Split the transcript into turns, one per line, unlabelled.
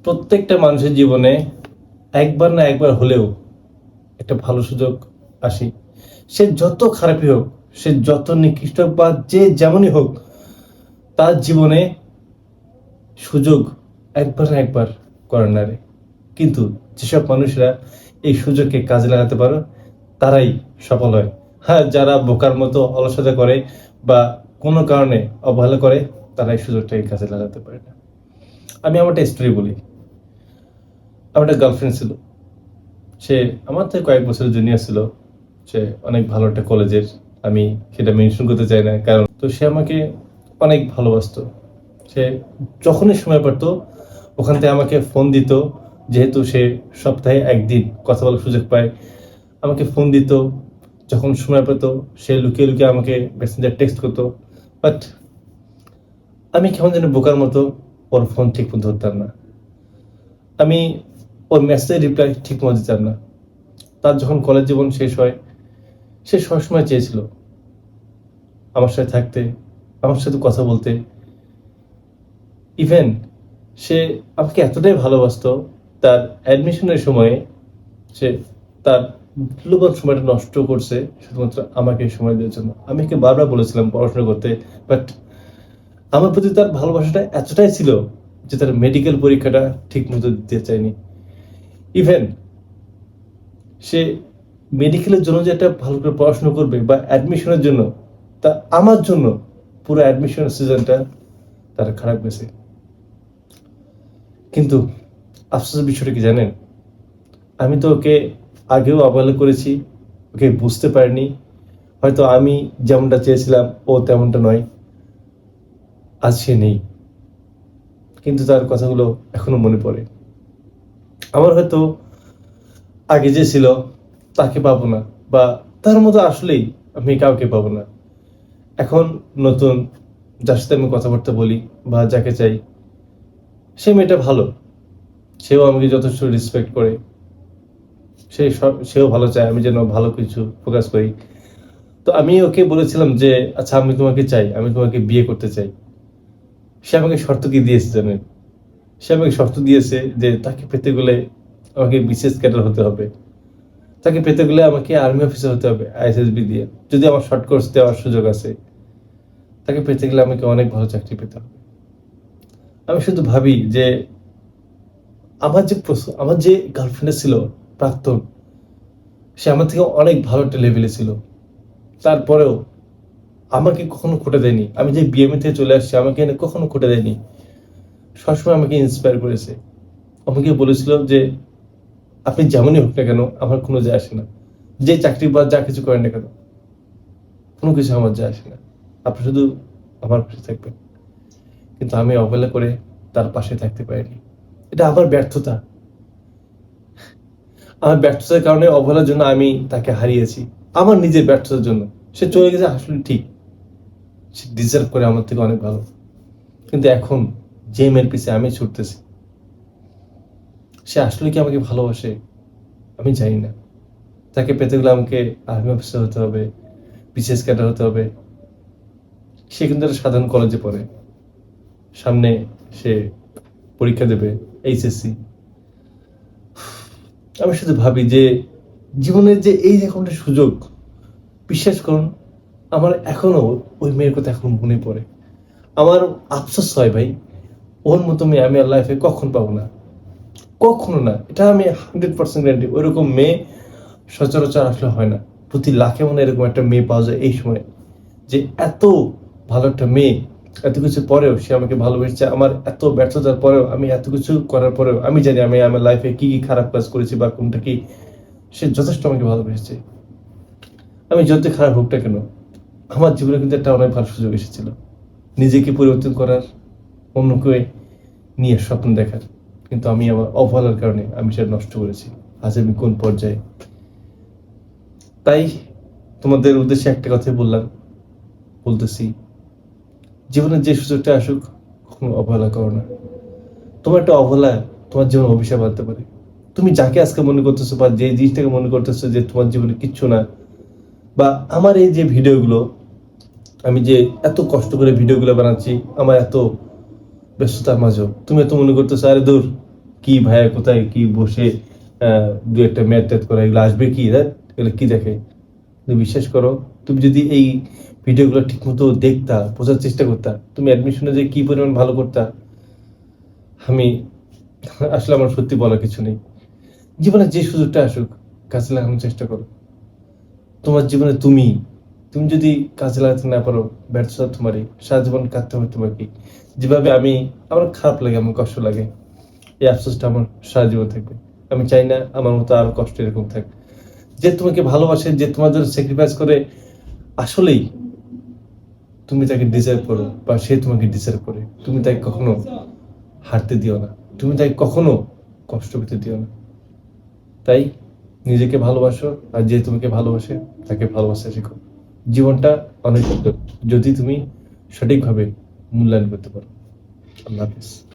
প্রত্যেকটা মানুষের জীবনে একবার না একবার হলেও একটা ভালো সুযোগ আসে। সে যত খারাপই হোক, সে যত নিকৃষ্ট হোক বা যে যেমনই হোক, তার জীবনে সুযোগ একবার না একবার করে না রে। কিন্তু যেসব মানুষরা এই সুযোগকে কাজে লাগাতে পারে তারাই সফল হয়। হ্যাঁ, যারা বোকার মতো অলসতা করে বা কোনো কারণে অবহেলা করে তারা এই সুযোগটাকে কাজে লাগাতে পারে না। আমি আমার একটা স্টোরি বলি। আমার একটা গার্লফ্রেন্ড ছিল। সে আমার থেকে কয়েক বছর জুনিয়র ছিল। সে অনেক ভালো একটা কলেজের। আমি সেটা মেনশন করতে চাই না, কারণ তো সে আমাকে অনেক ভালোবাসতো। সে যখনই সময় পেত ওখান থেকে আমাকে ফোন দিত। যেহেতু সে সপ্তাহে একদিন কথা বলার সুযোগ পায়, আমাকে ফোন দিত। যখন সময় পেত সে লুকিয়ে লুকিয়ে আমাকে মেসেঞ্জার টেক্সট করতো। বাট আমি কেমন যেন বোকার মতো ওর ফোন ঠিক মতো ধরতাম না। আমি ওর মেসেজের রিপ্লাই ঠিক মতো দিতাম না। তার যখন কলেজ জীবন শেষ হয়, সে সবসময় চেয়েছিল আমার সাথে থাকতে, আমার সাথে কথা বলতে। ইভেন সে আমাকে এতটাই ভালোবাসতো, তার অ্যাডমিশনের সময়ে সে তার মূল্যবান সময়টা নষ্ট করছে শুধুমাত্র আমাকে সময় দেওয়ার জন্য। আমি ওকে বারবার বলেছিলাম পড়াশোনা করতে, বাট আমার প্রতি তার ভালোবাসাটা এতটাই ছিল যে তার মেডিকেল পরীক্ষাটা ঠিক মতো দিতে চায়নি। ইভেন সে মেডিকেলের জন্য যে একটা ভালো করে পড়াশোনা করবে বা অ্যাডমিশনের জন্য, তা আমার জন্য পুরো অ্যাডমিশন সিজনটা তার খারাপ গেছে। কিন্তু আফসোসের বিষয়টা কি জানেন, আমি তো ওকে আগেও অবহেলা করেছি, ওকে বুঝতে পারিনি। হয়তো আমি যেমনটা চেয়েছিলাম ও তেমনটা নয়। আজ সে নেই, কিন্তু তার কথাগুলো এখনো মনে পড়ে। আমার হয়তো আগে যে ছিল তাকে পাবো না, বা তার মতো আসলেই আমি কাউকে পাবো না। এখন নতুন যার সাথে আমি কথাবার্তা বলি বা যাকে চাই, সে মেয়েটা ভালো। সেও আমাকে যথেষ্ট রেসপেক্ট করে। সেও ভালো চায় আমি যেন ভালো কিছু ফোকাস করি। তো আমি ওকে বলেছিলাম যে আচ্ছা, আমি তোমাকে চাই, আমি তোমাকে বিয়ে করতে চাই। সে আমাকে শর্ত কি দিয়েছে জানেন? সে আমাকে শর্ত দিয়েছে যে তাকে পেতে গেলে আমাকে বিসিএস ক্যাডার হতে হবে, তাকে পেতে গেলে আমাকে আর্মি অফিসার হতে হবে আইএসএসবি দিয়ে, যদি আমার শর্ট কোর্স দেওয়ার সুযোগ আছে। তাকে পেতে গেলে আমাকে অনেক ভালো চাকরি পেতে হবে। আমি শুধু ভাবি যে আমার যে গার্লফ্রেন্ড ছিল প্রাক্তন, সে আমার থেকে অনেক ভালো একটা লেভেলে ছিল। তারপরেও আমাকে কখনো খোটা দেয়নি। আমি যে বিএমএ থেকে চলে আসছি আমাকে এনে কখনো খোটা দেয়নি। সবসময় আমাকে ইন্সপায়ার করেছে। আমাকে বলেছিল যে আপনি যেমনই হোক না কেন আমার কোনো যায় আসে না। যে চাকরি বা যা কিছু করেন না কেন, কোনো কিছু আমার যায় আসে না। আপনি শুধু আমার পাশে থাকবেন। কিন্তু আমি অবহেলা করে তার পাশে থাকতে পারিনি। এটা আমার ব্যর্থতা। আমার ব্যর্থতার কারণে, অবহেলার জন্য আমি তাকে হারিয়েছি। আমার নিজের ব্যর্থতার জন্য। সে চলে গেছে আসলে ঠিক। সে ডিজার্ভ করে আমার থেকে অনেক ভালো। কিন্তু এখন যে মেয়ের পিছে আমি ছুটতেছি, সে আসলে কি আমাকে ভালোবাসে আমি জানি না। তাকে পেতে গেলে আমাকে আর্মি অফিসার হতে হবে, বিসিএস ক্যাডার হতে হবে। সে কিন্তু একটা সাধারণ কলেজে পড়ে। সামনে সে পরীক্ষা দেবে এইচএসসি। আমি শুধু ভাবি যে জীবনের যে এই যে একটা সুযোগ, বিশ্বাস করুন আমার এখনো ওই মেয়ের কথা এখন মনে পড়ে। আমার আফসোস হয় ভাই, ওর মতো মেয়ে আমি আর লাইফে কখন পাবো না, কখনো না। এটা আমি 100% গ্যারান্টি। ওইরকম মেয়ে সচরাচর আসলে হয় না। প্রতি লাখে মনে হয় এরকম একটা মেয়ে পাওয়া যায় এই সময়, যে এত ভালো একটা মেয়ে, এত কিছু পরেও সে আমাকে ভালোবেসেছে। আমার এত ব্যর্থতার পরেও, আমি এত কিছু করার পরেও, আমি জানি আমি আমার লাইফে কি কি খারাপ কাজ করেছি বা কোনটা কি, সে যথেষ্ট আমাকে ভালোবেসেছে। আমি যত খারাপ হোক না কেন, আমার জীবনে কিন্তু একটা অনেক ভালো সুযোগ এসেছিল নিজেকে পরিবর্তন করার, অন্যকে নিয়ে স্বপ্ন দেখার। কিন্তু আমি আমার অবহেলার কারণে আমি সেটা নষ্ট করেছি। আজ আমি কোন পর্যায়ে। তাই তোমাদের উদ্দেশ্যে একটা কথাই বলতেছি, জীবনের যে সুযোগটা আসুক কখনো অবহেলা করো না। তোমার একটা অবহেলা তোমার জীবনে অভিশাপ আনতে পারে। তুমি যাকে আজকে মনে করতেছো বা যে জিনিসটাকে মনে করতেছো যে তোমার জীবনে কিচ্ছু না, বা আমার এই যে ভিডিওগুলো, আমি যে এত কষ্ট করে ভিডিওগুলো বানাচ্ছি, আমার এত ব্যস্ততার মাঝেও তুমি এত মনে করতেছো আরে দূর, কি ভাইয়া কোথায় কি বসে দু একটা ম্যাথ ট্যাথ করা, এগুলো আসবে কি এগুলো কি দেখে? তুমি বিশ্বাস করো, তুমি যদি এই ভিডিওগুলো ঠিক মতো দেখতা, বোঝার চেষ্টা করতা, তুমি অ্যাডমিশনে যে কি পরিমাণ ভালো করতা, আমি আসলে আমার সত্যি বলার কিছু নেই। জীবনে যে সুযোগটা আসুক কাজে লাগানোর চেষ্টা করো। তোমার জীবনে তুমি তুমি যদি কাজে লাগাতে না পারো, ব্যর্থতা তোমারই, সারা জীবন কাঁদতে হবে তোমাকে। যেভাবে আমার খারাপ লাগে, আমার কষ্ট লাগে, এই আফসোসটা আমার সারা জীবন থাকবে। আমি চাই না আমার মতো আরো কষ্ট এরকম থাক। যে তোমাকে ভালোবাসে, যে তোমার জন্য স্যাক্রিফাইস করে, আসলেই তুমি তাকে ডিজার্ভ করো বা সে তোমাকে ডিজার্ভ করে, তুমি তাকে কখনো হারতে দিও না, তুমি তাকে কখনো কষ্ট পেতে দিও না। তাই নিজেকে ভালোবাসো, আর যে তোমাকে ভালোবাসে তাকে ভালোবাসা শেখো। জীবনটা অনেক সুন্দর যদি তুমি সঠিকভাবে মূল্যায়ন করতে পারো। আল্লাহ হাফিজ।